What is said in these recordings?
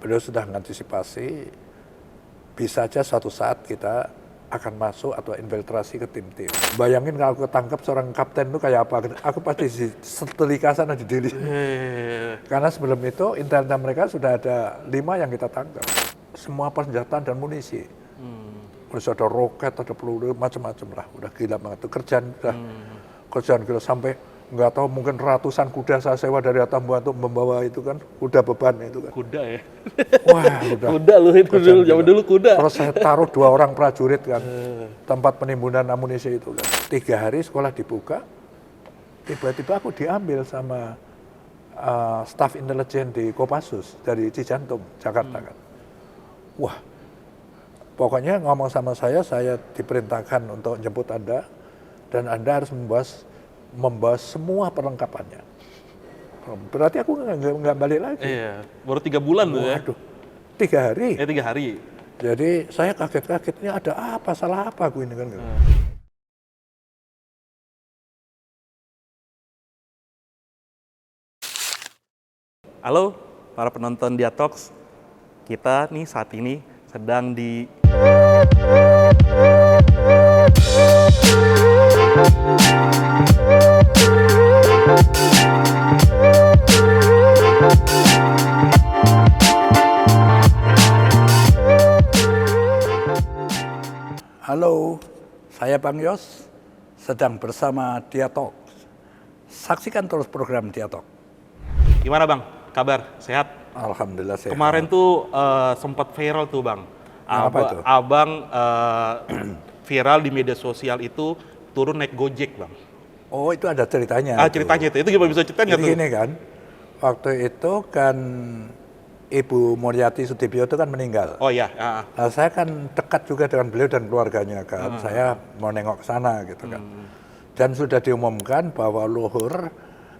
beliau sudah mengantisipasi bisa aja suatu saat kita akan masuk atau infiltrasi ke tim-tim. Bayangin kalau ketangkep seorang kapten itu kayak apa? Aku pasti setelika sana di Delhi. Karena sebelum itu intelijen mereka sudah ada 5 yang kita tangkap. Semua persenjataan dan munisi. Terus ada roket, ada peluru, macam-macam lah. Udah gila banget. Itu kerjaan gila sampai nggak tahu mungkin ratusan kuda saya sewa dari Atambua untuk membawa itu kan kuda beban itu kan. Kuda ya? Wah udah. Kuda lu itu dulu, zaman dulu kuda. Terus saya taruh 2 orang prajurit kan, tempat penimbunan amunisi itu kan. 3 hari sekolah dibuka, tiba-tiba aku diambil sama staf intelijen di Kopassus dari Cijantung, Jakarta kan. Wah, pokoknya ngomong sama saya diperintahkan untuk jemput Anda, dan Anda harus membawa semua perlengkapannya. Berarti aku nggak balik lagi. Iya, baru 3 bulan tuh ya. Waduh, 3 hari. 3 hari. Jadi saya kaget-kagetnya ada apa, salah apa aku ini kan. Halo para penonton Dia Talks. Kita nih saat ini sedang di Halo, saya Bang Yos, sedang bersama Dia Talks. Saksikan terus program Dia Talks. Gimana Bang? Kabar? Sehat? Alhamdulillah sehat. Kemarin tuh sempat viral tuh Bang. Apa itu? Abang viral di media sosial itu turun naik Gojek Bang. Oh itu ada ceritanya. Ceritanya itu gimana bisa ceritain nggak tuh? Gini kan, waktu itu kan Ibu Muriati Sudibyo itu kan meninggal. Oh iya. Nah, saya kan dekat juga dengan beliau dan keluarganya kan. Saya mau nengok ke sana gitu kan. Dan sudah diumumkan bahwa luhur,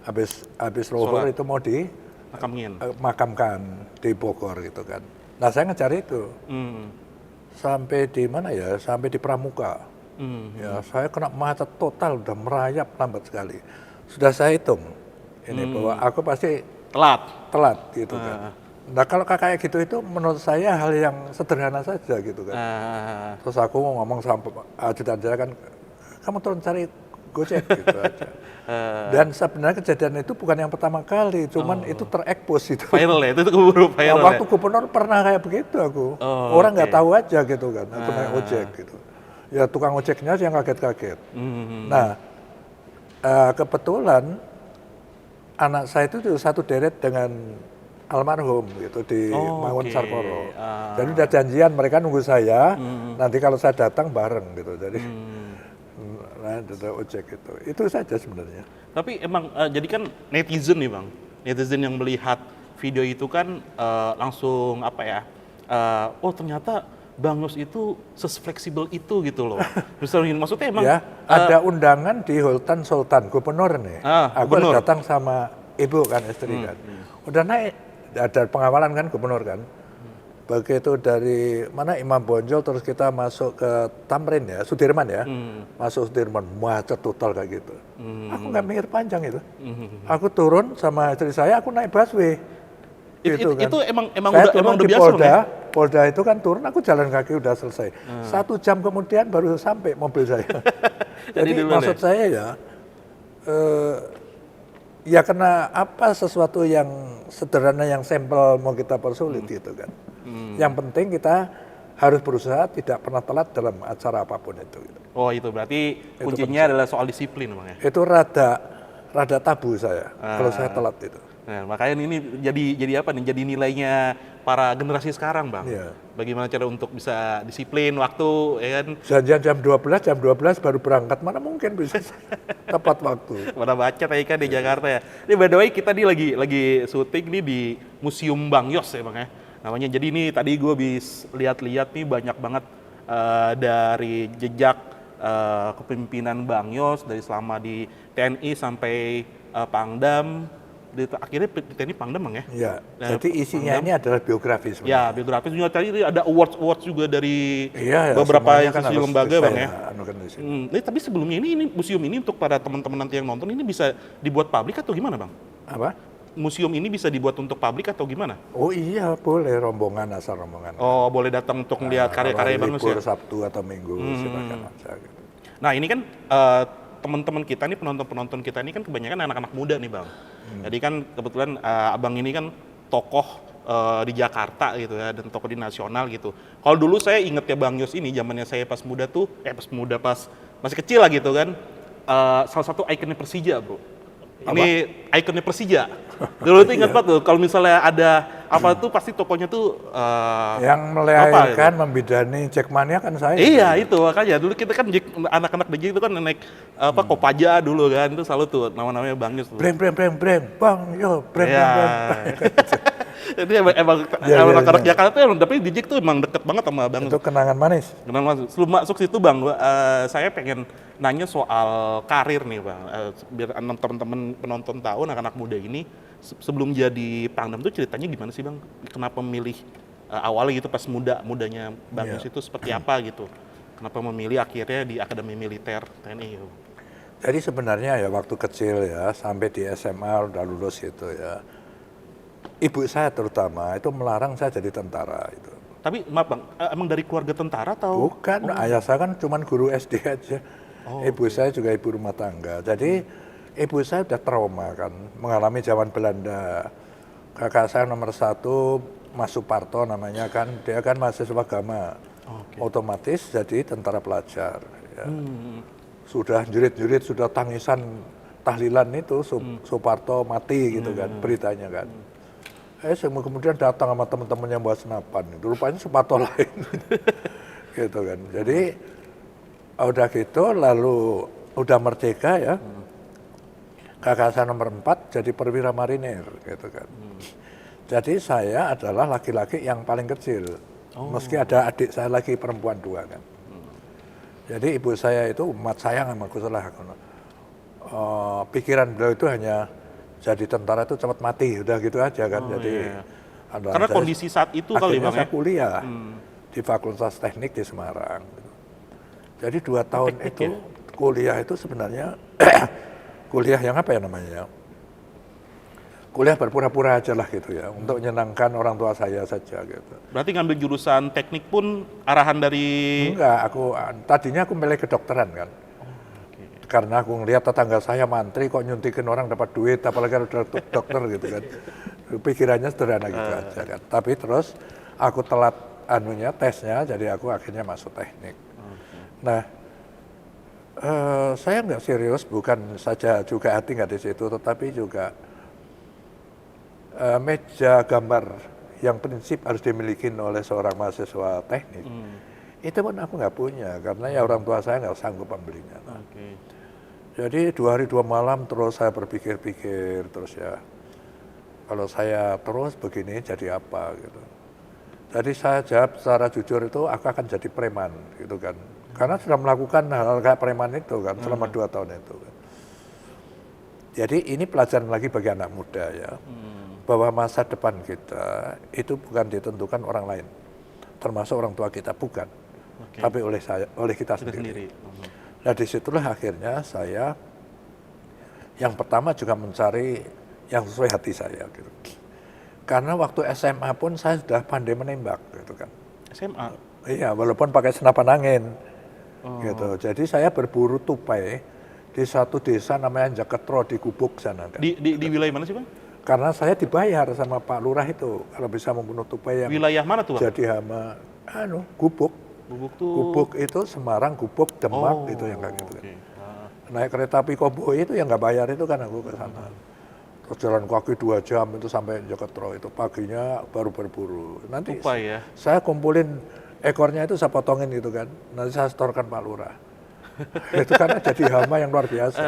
habis luhur Sholat. itu mau dimakamkan di Bogor gitu kan. Nah saya ngejar itu. Sampai di mana ya? Sampai di Pramuka. Ya saya kena macet total, udah merayap lambat sekali. Sudah saya hitung ini bahwa aku pasti telat gitu kan. Nah kalau kayak gitu itu menurut saya hal yang sederhana saja gitu kan. Terus aku mau ngomong sama ajudan saya kan, kamu turun cari Gojek gitu aja. Dan sebenarnya kejadian itu bukan yang pertama kali, cuman itu terekspos itu. Viral ya, itu keburu viral. Waktu gubernur pernah kayak begitu aku. Orang nggak tahu aja gitu kan, aku naik ojek gitu. Ya tukang ojeknya yang kaget-kaget. Nah kebetulan anak saya itu satu deret dengan almarhum gitu di Mangun Sarkoro. Jadi udah janjian mereka nunggu saya, nanti kalau saya datang bareng gitu. Jadi nah ada ojek itu saja sebenarnya. Tapi emang jadi kan netizen nih Bang, netizen yang melihat video itu kan langsung apa ya, oh ternyata Bang Yos itu sefleksibel itu gitu loh. Misalnya maksudnya emang ya, ada undangan di Sultan Sultan Gubernur nih. Aku Gubernur. datang sama ibu kan, istri kan. Udah naik, ada pengawalan kan Gubernur kan. Begitu dari mana Imam Bonjol terus kita masuk ke Tamrin ya, Sudirman ya. Masuk Sudirman, macet total kayak gitu. Aku nggak mikir panjang itu. Aku turun sama istri saya, aku naik busway. Gitu kan. Itu emang saya udah di biasa Polda, Polda itu kan turun, aku jalan kaki udah selesai. 1 jam kemudian baru sampai mobil saya. Jadi maksud saya ya, ya karena apa sesuatu yang sederhana yang sampel mau kita persulit gitu kan. Yang penting kita harus berusaha tidak pernah telat dalam acara apapun itu. Gitu. Oh itu berarti kuncinya adalah soal disiplin Bang ya? Itu rada tabu saya kalau saya telat itu. Nah, makanya ini jadi apa nih? Jadi nilainya para generasi sekarang, Bang. Iya. Bagaimana cara untuk bisa disiplin waktu, ya kan? Janjian jam 12 baru berangkat, mana mungkin bisa tepat waktu. Pada baca tadi kan di Jakarta ya. Ini by the way kita lagi syuting nih di Museum Bang Yos ya, Bang ya. Namanya. Jadi ini tadi gue bisa lihat-lihat nih banyak banget dari jejak kepemimpinan Bang Yos dari selama di TNI sampai Pangdam. Akhirnya TNI Pangdam Bang ya? Iya, jadi isinya Pangdam, ini adalah biografi sebenarnya. Ya, biografi juga tadi ada awards juga dari beberapa institusi lembaga Bang ya. Ini tapi sebelumnya ini museum ini untuk para teman-teman nanti yang nonton ini bisa dibuat publik atau gimana Bang? Apa? museum ini bisa dibuat untuk publik atau gimana? Oh iya, boleh rombongan, asal rombongan. Oh, boleh datang untuk melihat karya-karya Bang Yos ya? Libur Sabtu atau Minggu, silakan aja gitu. Nah ini kan teman-teman kita nih, penonton-penonton kita ini kan kebanyakan anak-anak muda nih Bang. Jadi kan kebetulan Abang ini kan tokoh di Jakarta gitu ya, dan tokoh di nasional gitu. Kalau dulu saya inget ya Bang Yos ini, zamannya saya pas muda tuh, pas masih kecil lah gitu kan, salah satu ikonnya Persija bro. Ini ikonnya Persija. Dulu tuh ingat banget tuh, kalau misalnya ada apa tuh pasti tokonya tuh Yang melahirkan, membidani Jackmania kan saya. iya itu makanya dulu kita kan anak-anak DJ itu kan naik apa Kopaja dulu kan, itu selalu tuh nama-namanya Bang Yos tuh. Brem, Bang, yo, brem. Jadi emang anak-anak Jakarta tuh, tapi DJ tuh emang deket banget sama Bang Yos. Itu kenangan manis. Kenal masuk. Sebelum masuk situ Bang, saya pengen nanya soal karir nih Bang. Biar teman-teman penonton tahu anak-anak muda ini sebelum jadi Pangdam tuh ceritanya gimana sih Bang? Kenapa memilih awalnya gitu pas mudanya Bang Yos itu seperti apa gitu? Kenapa memilih akhirnya di Akademi Militer TNI gitu? Jadi sebenarnya ya waktu kecil ya, sampai di SMA udah lulus gitu ya. Ibu saya terutama itu melarang saya jadi tentara itu. Tapi maaf Bang, emang dari keluarga tentara atau? Bukan, ayah saya kan cuman guru SD aja. Ibu saya juga ibu rumah tangga. Jadi ibu saya udah trauma kan, mengalami zaman Belanda. Kakak saya nomor 1, Mas Suparto namanya kan, dia kan mahasiswa agama. Otomatis jadi tentara pelajar. Ya. Sudah jerit-jerit, sudah tangisan tahlilan itu, Suparto mati gitu kan, beritanya kan. Kemudian datang sama teman-teman yang bawa senapan, itu rupanya Suparto lain. Gitu kan. Jadi udah gitu, lalu udah merdeka ya. Kakak saya nomor 4 jadi perwira marinir gitu kan. Jadi saya adalah laki-laki yang paling kecil. Meski ada adik saya lagi perempuan 2 kan. Jadi ibu saya itu umat sayang sama aku salah. Pikiran beliau itu hanya jadi tentara itu cepat mati, udah gitu aja kan. Karena kondisi saat itu kali Bang saya ya? kuliah di Fakultas Teknik di Semarang. Jadi 2 tahun itu kuliah itu sebenarnya kuliah yang apa ya namanya? Kuliah berpura-pura aja lah gitu ya, untuk menyenangkan orang tua saya saja gitu. Berarti ngambil jurusan teknik pun arahan dari... Enggak, tadinya aku milih kedokteran kan. Karena aku ngelihat tetangga saya mantri kok nyuntikin orang dapat duit, apalagi udah dokter gitu kan. Pikirannya sederhana gitu aja kan. Tapi terus aku telat tesnya, jadi aku akhirnya masuk teknik. Nah, saya nggak serius, bukan saja juga hati nggak di situ, tetapi juga meja gambar yang prinsip harus dimiliki oleh seorang mahasiswa teknik. Itu pun aku nggak punya, karena ya orang tua saya nggak sanggup membelinya. Jadi 2 hari 2 malam terus saya berpikir-pikir, terus ya kalau saya terus begini jadi apa gitu. Jadi saya jawab secara jujur itu aku akan jadi preman gitu kan. Karena sudah melakukan hal-hal kayak preman itu kan selama 2 tahun itu kan. Jadi ini pelajaran lagi bagi anak muda ya. Bahwa masa depan kita itu bukan ditentukan orang lain. Termasuk orang tua kita, bukan. Tapi oleh kita sendiri. Nah disitulah akhirnya saya yang pertama juga mencari yang sesuai hati saya gitu. Karena waktu SMA pun saya sudah pandai menembak gitu kan. SMA? Iya, walaupun pakai senapan angin gitu. Jadi saya berburu tupai di satu desa namanya Jaketro di Gubuk sana kan. Di wilayah mana sih Bang? Karena saya dibayar sama Pak Lurah itu kalau bisa membunuh tupai yang wilayah mana tuh Bang? Jadi hama Gubuk. Gubuk itu Semarang, Gubuk, Demak itu yang kayak gitu kan. Naik kereta api Koboi itu yang nggak bayar itu kan aku ke sana. Terus jalan kaki 2 jam itu sampai Jaketro itu, paginya baru berburu. Nanti tupai ya? Saya kumpulin ekornya itu saya potongin gitu kan. Nanti saya setorkan Pak Lurah. Itu karena jadi hama yang luar biasa.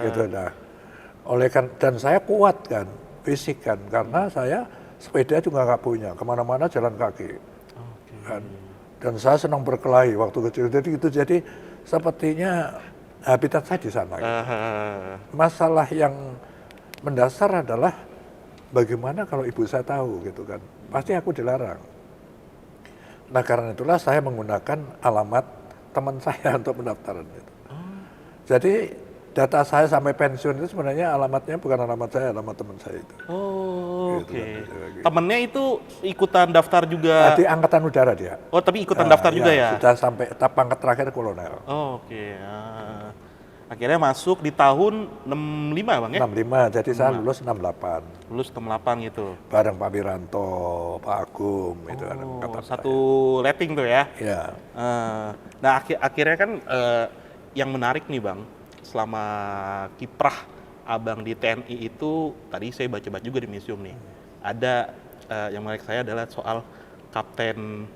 Gitu nah. Dan saya kuat kan, fisik kan, karena saya sepeda juga nggak punya, kemana-mana jalan kaki. Kan. Dan saya senang berkelahi waktu kecil, jadi sepertinya habitat saya di sana. Gitu. Masalah yang mendasar adalah bagaimana kalau ibu saya tahu gitu kan, pasti aku dilarang. Nah karena itulah saya menggunakan alamat teman saya untuk pendaftaran itu. Jadi data saya sampai pensiun itu sebenarnya alamatnya bukan alamat saya, alamat teman saya itu. Oh, Gitu oke. kan, gitu. Temennya itu ikutan daftar juga. Di Angkatan Udara dia. Oh, tapi ikutan daftar juga ya? Sudah sampai tahap pangkat terakhir kolonel. Oh, oke. Ah. Akhirnya masuk di tahun 65 Bang ya? 65, jadi saya lulus 68. Lulus 68 gitu. Bareng Pak Wiranto, Pak Agung, itu kan Oh, angkatan satu letting tuh ya? saya. Ya. Nah, akhirnya kan yang menarik nih Bang, selama kiprah Abang di TNI itu, tadi saya baca-baca juga di museum nih, ada yang menarik saya adalah soal Kapten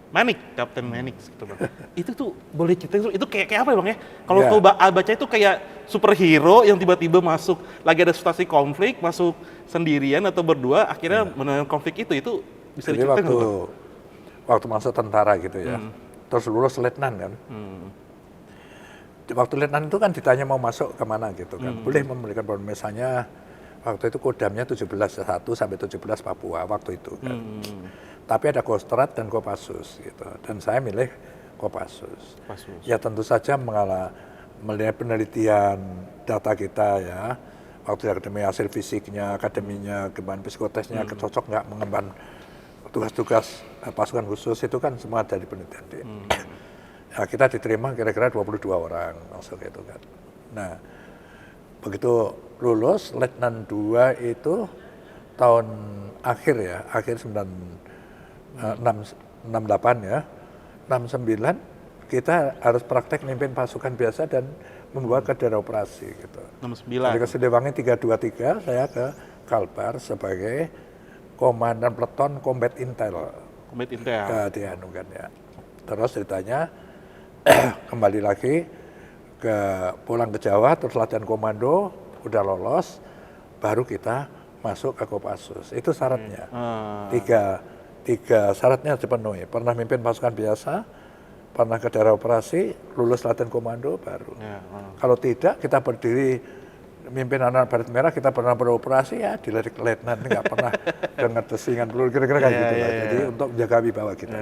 Manik, Kapten Manik gitu Bang. Itu tuh boleh cerita itu kayak apa ya Bang ya? Kalau Ya. tuh baca itu kayak superhero yang tiba-tiba masuk lagi ada situasi konflik, masuk sendirian atau berdua, akhirnya menangani konflik itu bisa Jadi diceritain nggak, Bang? waktu masuk tentara gitu ya, terus lulus letnan kan. Waktu letnan itu kan ditanya mau masuk kemana gitu kan. Boleh memberikan misalnya waktu itu kodamnya 17.1 sampai 17 Papua waktu itu kan. Tapi ada Kostrad dan Kopassus gitu. Dan saya milih Kopassus. Ya tentu saja melihat penelitian data kita ya. Waktu akademi hasil fisiknya, akademinya, gimana psikotesnya, cocok nggak mengemban tugas-tugas pasukan khusus itu kan semua dari penelitian. Ya, kita diterima kira-kira 22 orang masuk itu kan. Nah, begitu lulus Letnan 2 itu tahun akhir ya, akhir 68 ya. 69 kita harus praktek mimpin pasukan biasa dan membawa ke daerah operasi gitu. 69. Jadi ke Siliwangi 323, saya ke Kalbar sebagai Komandan Peleton Combat Intel. Combat Intel. Di Anu kan ya. Terus ceritanya kembali lagi pulang ke Jawa, terus latihan komando, udah lolos, baru kita masuk ke Kopassus. Itu syaratnya. Tiga syaratnya dipenuhi. Pernah mimpin pasukan biasa, pernah ke daerah operasi, lulus latihan komando, baru. Kalau tidak, kita berdiri mimpin anak baret merah, kita pernah beroperasi, ya dilirik letnan, nggak pernah dengar desingan peluru, kira-kira kayak gitu lah. Jadi untuk menjaga wibawa kita.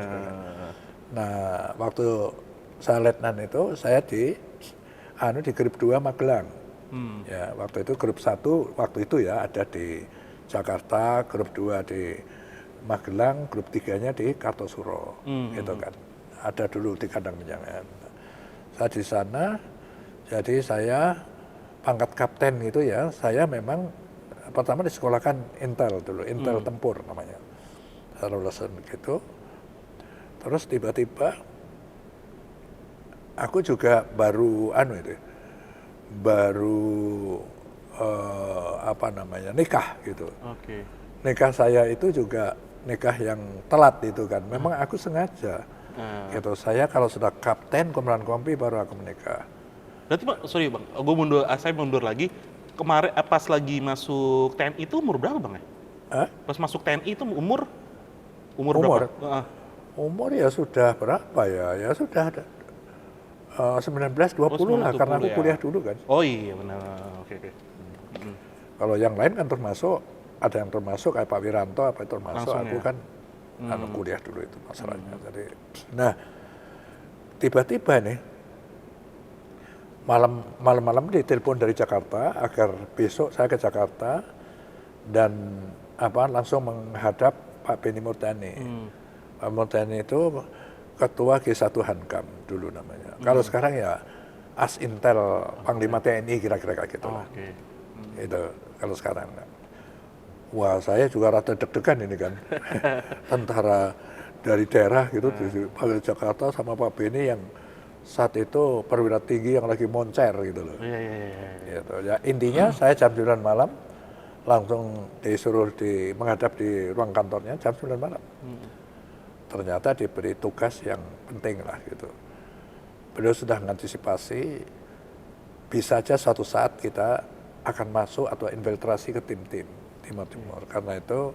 Nah, waktu saya letnan itu, saya di grup 2 Magelang. Ya, waktu itu grup 1 waktu itu ya ada di Jakarta, grup 2 di Magelang, grup 3-nya di Kartosuro. Gitu kan. Ada dulu di Kandang Menjangan. Saya di sana, jadi saya pangkat kapten gitu ya, saya memang pertama disekolahkan Intel dulu, Intel Tempur namanya. Saya lulusan gitu. Terus tiba-tiba aku juga baru nikah gitu. Nikah saya itu juga nikah yang telat itu kan. Memang aku sengaja gitu. Saya kalau sudah kapten, komandan kompi baru aku menikah. Berarti Pak, sorry Bang, saya mundur lagi. Kemarin pas lagi masuk TNI itu umur berapa Bang ya? Pas masuk TNI itu umur berapa? Umur ya sudah berapa ya? Ya sudah ada 19-20 lah, karena aku kuliah dulu kan. Oh iya benar, oke. Kalau yang lain kan termasuk, ada yang termasuk kayak Pak Wiranto, apa itu termasuk, langsung aku ya? kan kuliah dulu itu masalahnya. Jadi, nah tiba-tiba nih, malam-malam ditelepon dari Jakarta, agar besok saya ke Jakarta, dan langsung menghadap Pak Beni Murtani. Pak Murtani itu Ketua G1 Hankam dulu namanya. Kalau sekarang ya As Intel Panglima TNI kira-kira kayak gitu lah. Itu kalau sekarang. Wah, saya juga rada deg-degan ini kan. Tentara dari daerah gitu di Jakarta sama Pak Beni yang saat itu perwira tinggi yang lagi moncer gitu loh. Gitu. Ya, intinya saya jam 9 malam langsung disuruh menghadap di ruang kantornya jam 9 malam. Ternyata diberi tugas yang penting lah gitu. Beliau sudah mengantisipasi bisa aja suatu saat kita akan masuk atau infiltrasi ke tim-tim Timur Timur. Karena itu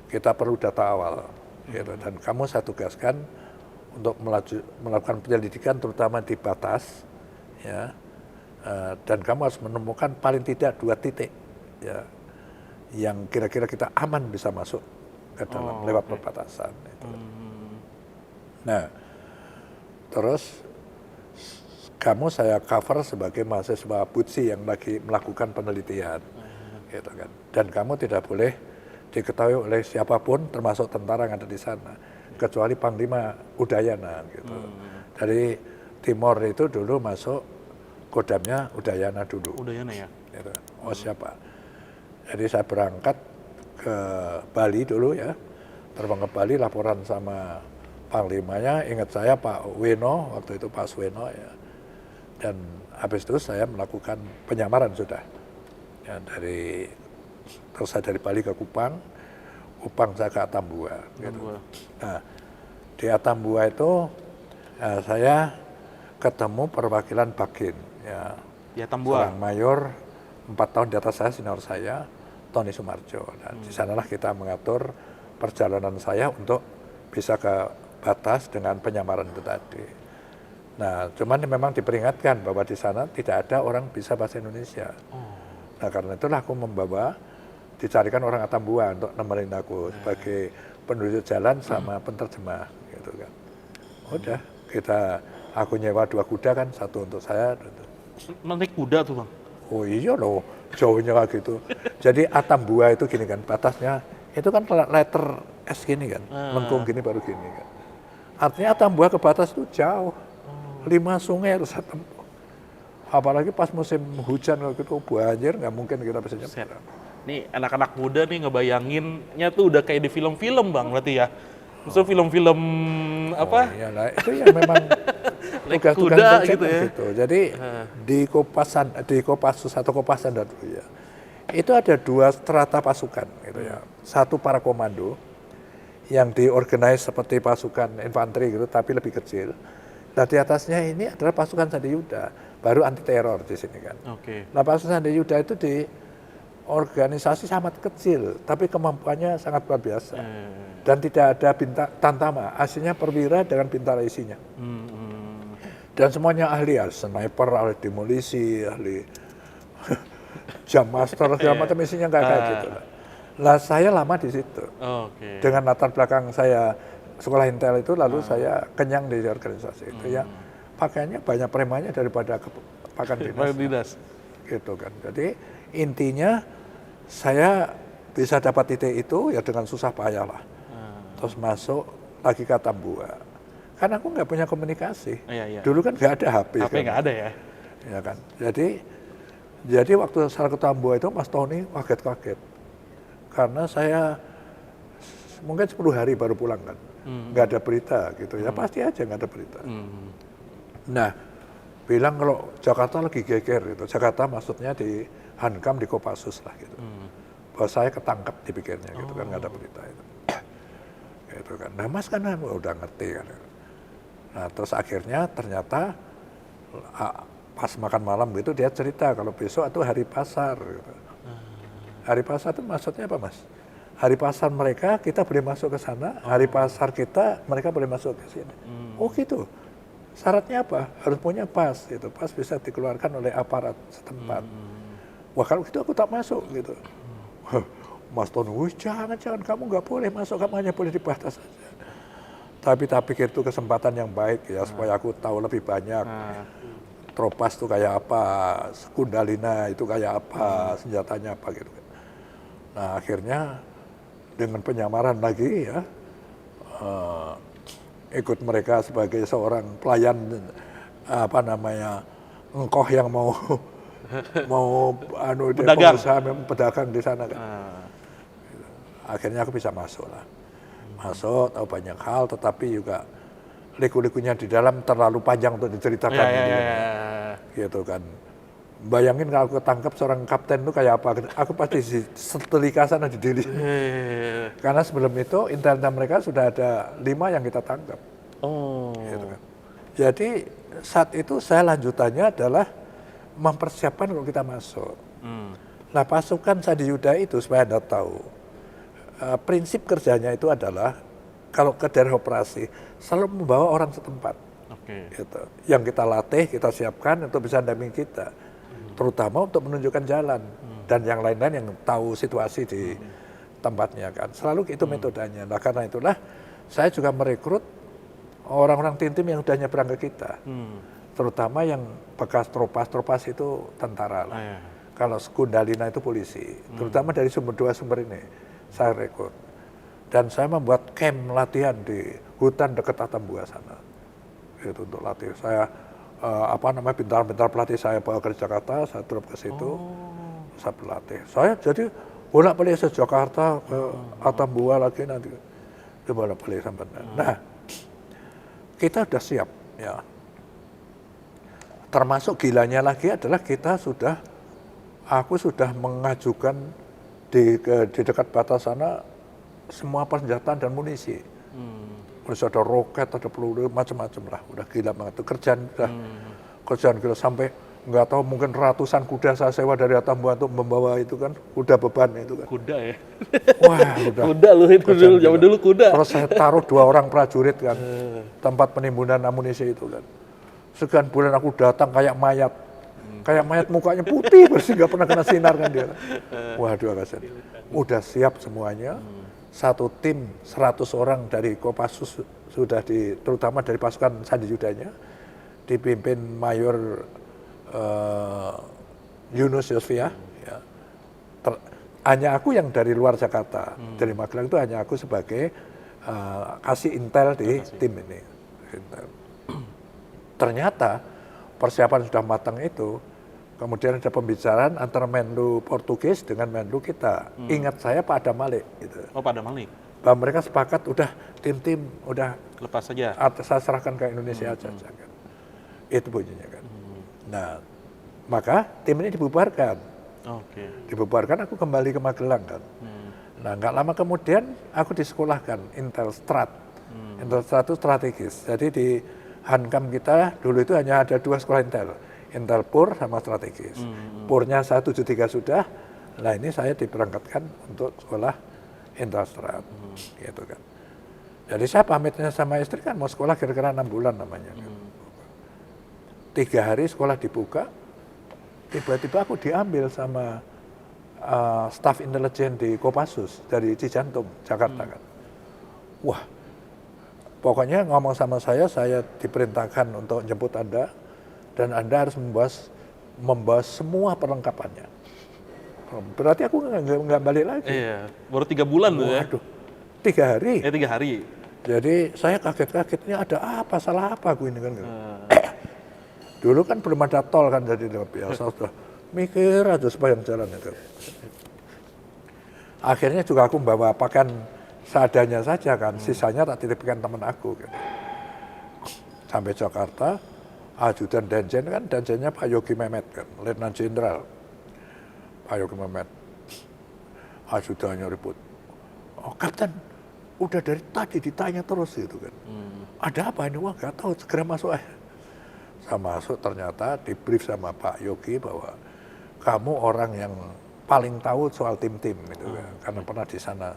kita perlu data awal gitu. Dan kamu saya tugaskan untuk melakukan penyelidikan terutama di batas ya. Dan kamu harus menemukan paling tidak 2 titik ya yang kira-kira kita aman bisa masuk ke dalam lewat perbatasan itu. Nah, terus kamu saya cover sebagai mahasiswa PUTSI yang lagi melakukan penelitian, gitu kan. Dan kamu tidak boleh diketahui oleh siapapun, termasuk tentara yang ada di sana, kecuali Panglima Udayana, gitu. Dari Timor itu dulu masuk kodamnya Udayana dulu. Udayana ya. Gitu. Oh siapa? Jadi saya berangkat ke Bali dulu ya, terbang ke Bali, laporan sama Panglimanya, ingat saya Pak Weno, waktu itu Pak Sweno ya. Dan habis itu saya melakukan penyamaran sudah. Ya, terus saya dari Bali ke Kupang saya ke Atambua. Gitu. Nah, di Atambua itu saya ketemu perwakilan Bakin. Ya, di Atambua. Seorang mayor, 4 tahun di atas saya, senior saya, Tony Sumarjo. Dan di sanalah kita mengatur perjalanan saya untuk bisa ke batas dengan penyamaran itu tadi. Nah, cuman memang diperingatkan bahwa di sana tidak ada orang bisa bahasa Indonesia. Nah, karena itulah aku dicarikan orang Atambua untuk nemenin aku sebagai penunjuk jalan sama penterjemah, gitu kan. Udah, aku nyewa 2 kuda kan, 1 untuk saya. Naik kuda tuh Bang? Oh iya loh, jauhnya kayak gitu. Jadi Atambua itu gini kan, batasnya itu kan letter S gini kan, lengkung gini baru gini kan. Artinya Atambua ke batas itu jauh. 5 sungai harus saya tempuh. Apalagi pas musim hujan kalau gitu banjir, nggak mungkin kita bisa nyebrang. Nih anak-anak muda nih ngebayanginnya tuh udah kayak di film-film Bang berarti ya. Maksudnya film-film apa? Oh, iyalah, itu ya memang tugas-tugas kuda gitu ya. Gitu. Jadi di Kopassus atau Kopasdan dulu ya, itu ada 2 strata pasukan gitu ya. Satu para komando yang diorganize seperti pasukan infanteri gitu, tapi lebih kecil. Nah di atasnya ini adalah pasukan Sandi Yuda, baru anti teror di sini kan. Nah pasukan Sandi Yuda itu di organisasi sangat kecil, tapi kemampuannya sangat luar biasa. Dan tidak ada tantama, aslinya perwira dengan bintara isinya. Dan semuanya ahli ya, sniper, ahli demolisi, ahli jam master, segala macam isinya nggak kayak gitu lah. Lah saya lama di situ. Dengan latar belakang saya sekolah intel itu, lalu saya kenyang di organisasi itu ya. Pakaiannya banyak premannya daripada pakaian dinas. Gitu kan. Jadi intinya saya bisa dapat titik itu ya dengan susah payah lah. Terus masuk lagi ke Atambua. Karena aku nggak punya komunikasi. Dulu kan nggak ada HP. HP nggak ada ya. Ya kan. Jadi waktu saya ke Atambua itu Mas Tony kaget-kaget. Karena saya mungkin 10 hari baru pulang kan. Nggak ada berita gitu ya, pasti aja nggak ada berita. Nah, bilang kalau Jakarta lagi geger gitu. Jakarta maksudnya di Hankam, di Kopassus lah gitu. Bahwa saya ketangkep dipikirnya gitu kan, nggak ada berita itu. Gitu kan. Nah Mas kan udah ngerti kan. Nah terus akhirnya ternyata pas makan malam gitu dia cerita kalau besok itu hari pasar gitu. Hari pasar itu maksudnya apa Mas? Hari pasar mereka kita boleh masuk ke sana, hari pasar kita mereka boleh masuk ke sini. Oh gitu. Syaratnya apa? Harus punya pas gitu. Pas bisa dikeluarkan oleh aparat setempat. Wah kalau gitu aku tak masuk gitu. Mas Tono, jangan kamu nggak boleh masuk, kamu hanya boleh di batas saja. Tapi tak pikir itu kesempatan yang baik ya supaya aku tahu lebih banyak. Tropas itu kayak apa, Kundalina itu kayak apa, senjatanya apa gitu. Nah akhirnya dengan penyamaran lagi ya, ikut mereka sebagai seorang pelayan engkoh yang mau pedagang di sana kan. Akhirnya aku bisa masuk lah. Masuk, tahu banyak hal, tetapi juga liku-likunya di dalam terlalu panjang untuk diceritakan. Gitu kan. Bayangin kalau aku ketangkep seorang kapten itu kayak apa. Aku pasti setelika sana di Delhi. Karena sebelum itu intelnya mereka sudah ada 5 yang kita tangkap. Gitu kan. Jadi saat itu saya lanjutannya adalah mempersiapkan kalau kita masuk. Nah pasukan Sandi Yuda itu supaya Anda tahu, prinsip kerjanya itu adalah kalau ke daerah operasi selalu membawa orang setempat. Gitu. Yang kita latih, kita siapkan untuk bisa mendampingi kita. Terutama untuk menunjukkan jalan. Dan yang lain-lain yang tahu situasi di tempatnya kan. Selalu itu metodenya. Nah karena itulah saya juga merekrut orang-orang tim-tim yang udah nyebrang ke kita. terutama yang bekas tropas itu tentara lah. Iya. Kalau Kundalina itu polisi, terutama dari sumber 2 sumber ini saya rekrut. Dan saya membuat camp latihan di hutan dekat Atambua sana. Itu untuk latih. Saya bintang-bintang pelatih saya bawa ke Jakarta, saya drop ke situ, saya berlatih. Saya jadi bolak-balik ke Jakarta, ke Atambua lagi nanti. Itu bolak-balik sampai. Nah, kita sudah siap, ya. Termasuk gilanya lagi adalah aku sudah mengajukan di dekat batas sana semua persenjataan dan munisi. Terus ada roket, ada peluru, macam-macam lah. Udah gila banget. Itu kerjaan gila sampai nggak tahu mungkin ratusan kuda saya sewa dari Atambua untuk membawa itu kan, kuda beban itu kan. Kuda ya? Wah, udah. Kuda lu itu dulu, zaman dulu kuda. Terus saya taruh 2 orang prajurit kan, tempat penimbunan amunisi itu kan. Sekian bulan aku datang kayak mayat. Kayak mayat mukanya putih bersih, nggak pernah kena sinar kan dia. Waduh, kasihan. Udah siap semuanya. Satu tim 100 orang dari Kopassus sudah terutama dari pasukan Sandi Yudanya, dipimpin Mayor Yunus Yosvia. Ya. Hanya aku yang dari luar Jakarta, dari Magelang itu hanya aku sebagai kasih intel di tim ini. Intel. Ternyata persiapan sudah matang itu, kemudian ada pembicaraan antara Menlu Portugis dengan Menlu kita. Ingat saya Pak Adam Malik. Gitu. Oh, Pak Adam Malik. Bahwa mereka sepakat udah tim-tim udah lepas saja. Saya serahkan ke Indonesia aja kan. Itu bunyinya kan. Nah, maka tim ini dibubarkan. Dibubarkan, aku kembali ke Magelang kan. Nah, nggak lama kemudian aku disekolahkan Intel Strat. Intel Strat itu strategis. Jadi di Hankam kita dulu itu hanya ada 2 sekolah Intel. Intel Pur sama strategis. Purnya saya 73 sudah. Nah, ini saya diberangkatkan untuk sekolah Intel Strat. Gitu kan. Jadi saya pamitnya sama istri kan mau sekolah kira-kira 6 bulan namanya. Kan. 3 hari sekolah dibuka, tiba-tiba aku diambil sama staf intelijen di Kopassus dari Cijantung, Jakarta kan. Wah, pokoknya ngomong sama saya diperintahkan untuk jemput Anda, dan Anda harus membawa semua perlengkapannya. Berarti aku nggak balik lagi. Iya, baru 3 bulan tuh ya. Waduh, 3 hari. 3 hari. Jadi saya kaget-kagetnya ada apa, salah apa aku ini kan. Dulu kan belum ada tol kan, jadi biasa sudah mikir aja sepanjang jalan itu. Akhirnya juga aku membawa pakaian seadanya saja kan, sisanya tak titipkan teman aku kan. Sampai Jakarta, ajudan Danjen kan, Danjennya Pak Yogi Mehmet kan, Letnan Jenderal Pak Yogi Mehmet. Ajudannya ribut, oh Kapten, udah dari tadi ditanya terus gitu kan. Ada apa ini? Wah nggak tahu, segera masuk aja. Saya masuk, ternyata di brief sama Pak Yogi bahwa kamu orang yang paling tahu soal tim-tim gitu kan, karena pernah di sana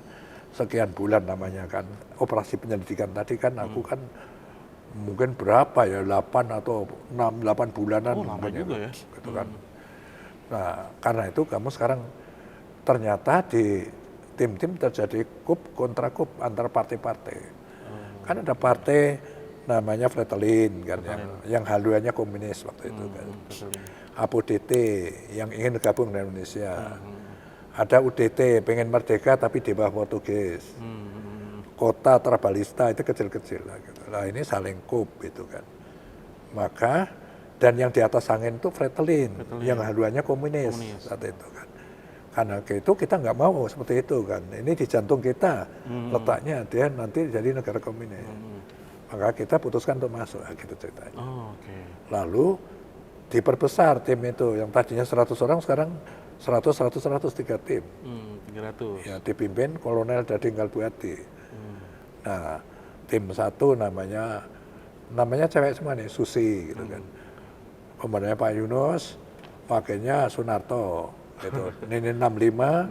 sekian bulan namanya kan, operasi penyelidikan tadi kan aku kan mungkin berapa ya, 8 atau 8 bulanan. Oh, lama juga ya. Gitu kan. Nah, karena itu kamu sekarang ternyata di tim-tim terjadi kontra kup antar partai-partai. Kan ada partai namanya Fretilin kan, yang haluannya komunis waktu itu kan. APODT yang ingin gabung dengan Indonesia. Ada UDT pengen merdeka tapi di bawah Portugis. Kota Trabalista itu kecil-kecil lah gitu. Nah, ini saling kup itu kan. Maka dan yang di atas angin itu Fretilin yang haluannya komunis saat itu kan. Karena itu kita nggak mau seperti itu kan. Ini di jantung kita letaknya, dia nanti jadi negara komunis. Maka kita putuskan untuk masuk, gitu ceritanya. Lalu diperbesar tim itu, yang tadinya 100 orang sekarang 100, 3 tim. 300. Ya, dipimpin Kolonel Dading Kalbuati. Nah, tim 1 namanya cewek semua nih, Susi gitu kan. Komandannya Pak Yunus, wakilnya Sunarto. Gitu. Nini 65,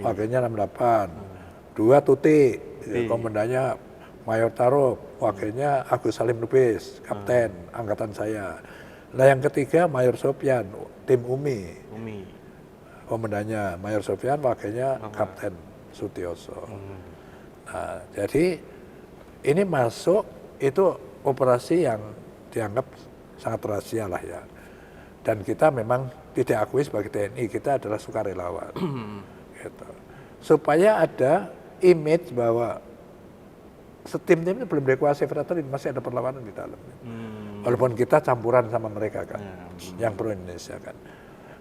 wakilnya 68. 2 Tuti, komandannya Mayor Tarub, wakilnya Agus Salim Lubis, kapten angkatan saya. Nah yang ketiga Mayor Sofyan, tim UMI. Komandannya Mayor Sofyan, wakilnya Kapten Sutioso. Nah, jadi ini masuk itu operasi yang dianggap sangat rahasia lah ya. Dan kita memang tidak akui sebagai TNI, kita adalah sukarelawan. Gitu. Supaya ada image bahwa setim-tim itu belum dikuasai veteran, masih ada perlawanan di dalam. Walaupun kita campuran sama mereka kan, yang pro Indonesia kan.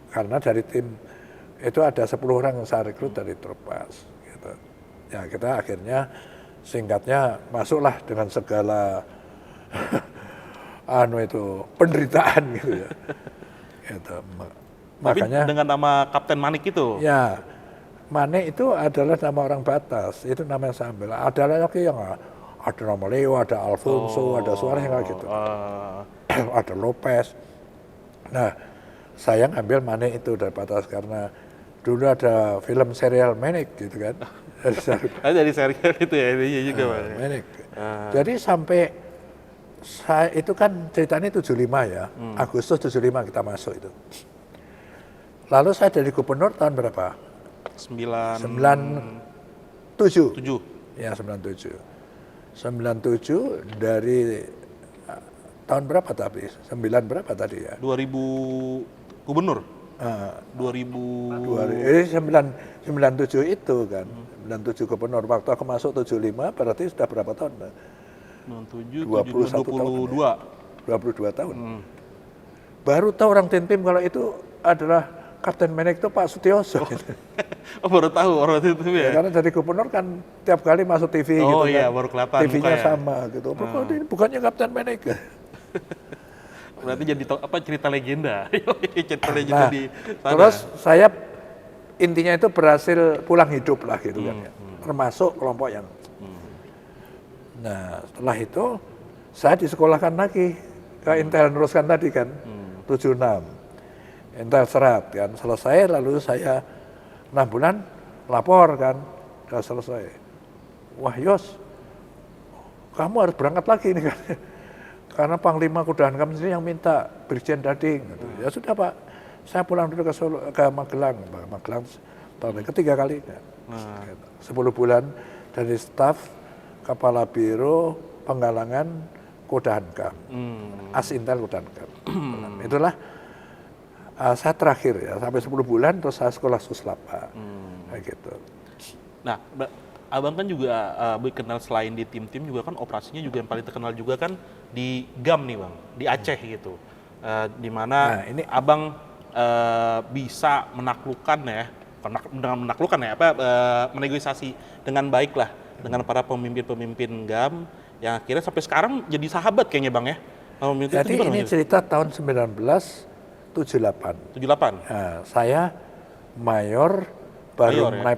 Karena dari tim itu ada 10 orang yang saya rekrut dari Tropas. Gitu. Ya kita akhirnya singkatnya masuklah dengan segala penderitaan gitu ya. Gitu. Makanya dengan nama Kapten Manik itu. Ya, Manik itu adalah nama orang Batas, itu nama yang saya ambil. Ada lagi yang ada nama Leo, ada Alfonso, ada suara yang kayak gitu. Ada Lopez. Nah, saya ngambil Manik itu dari Batas karena dulu ada film serial Manik gitu kan. Dari serial itu ya, ini juga Manik. Jadi sampai saya itu kan ceritanya 75 ya, Agustus 75 kita masuk itu. Lalu saya dari gubernur tahun berapa? 97. Ya 97. 97 dari tahun berapa tapi? 9 berapa tadi ya? 2000 gubernur? 97 itu kan. 97 gubernur. Waktu aku masuk 75 berarti sudah berapa tahun? 97, 21 tahun. 22 tahun. Baru tahu orang tim kalau itu adalah Kapten Manik itu Pak Sutioso. Oh baru tahu orang itu ya? Karena dari gubernur kan tiap kali masuk TV gitu iya, kan. baru kelihatan TV-nya ya? sama gitu. Ini bukannya Kapten Manik. Berarti jadi cerita legenda. Cerita legenda di sana. Terus saya intinya itu berhasil pulang hidup lah gitu kan ya. Termasuk kelompok yang. Nah setelah itu saya disekolahkan lagi ke Intel neruskan tadi kan. 76. Intel serat kan, selesai lalu saya 6 bulan lapor kan, udah selesai. Wah Yos, kamu harus berangkat lagi nih kan. Karena Panglima Kudahan kami sendiri yang minta Brigjen Dading. Gitu. Ya sudah Pak, saya pulang dulu ke Magelang. Magelang tahun ketiga kali. Kan. 10 bulan dari staf Kepala Biro Penggalangan Kudahankam. As-Intel Kudahankam. Itulah saya terakhir ya, sampai 10 bulan terus saya sekolah Suslapa. Kayak gitu. Nah, Abang kan juga kenal selain di tim-tim juga kan operasinya juga yang paling terkenal juga kan di GAM nih Bang, di Aceh gitu. Di mana ini Abang bisa menaklukkan ya, dengan menaklukkan ya, menegosiasi dengan baik lah dengan para pemimpin-pemimpin GAM yang akhirnya sampai sekarang jadi sahabat kayaknya Bang ya. Jadi ini cerita tahun 1978. 78. Nah, saya mayor baru mulai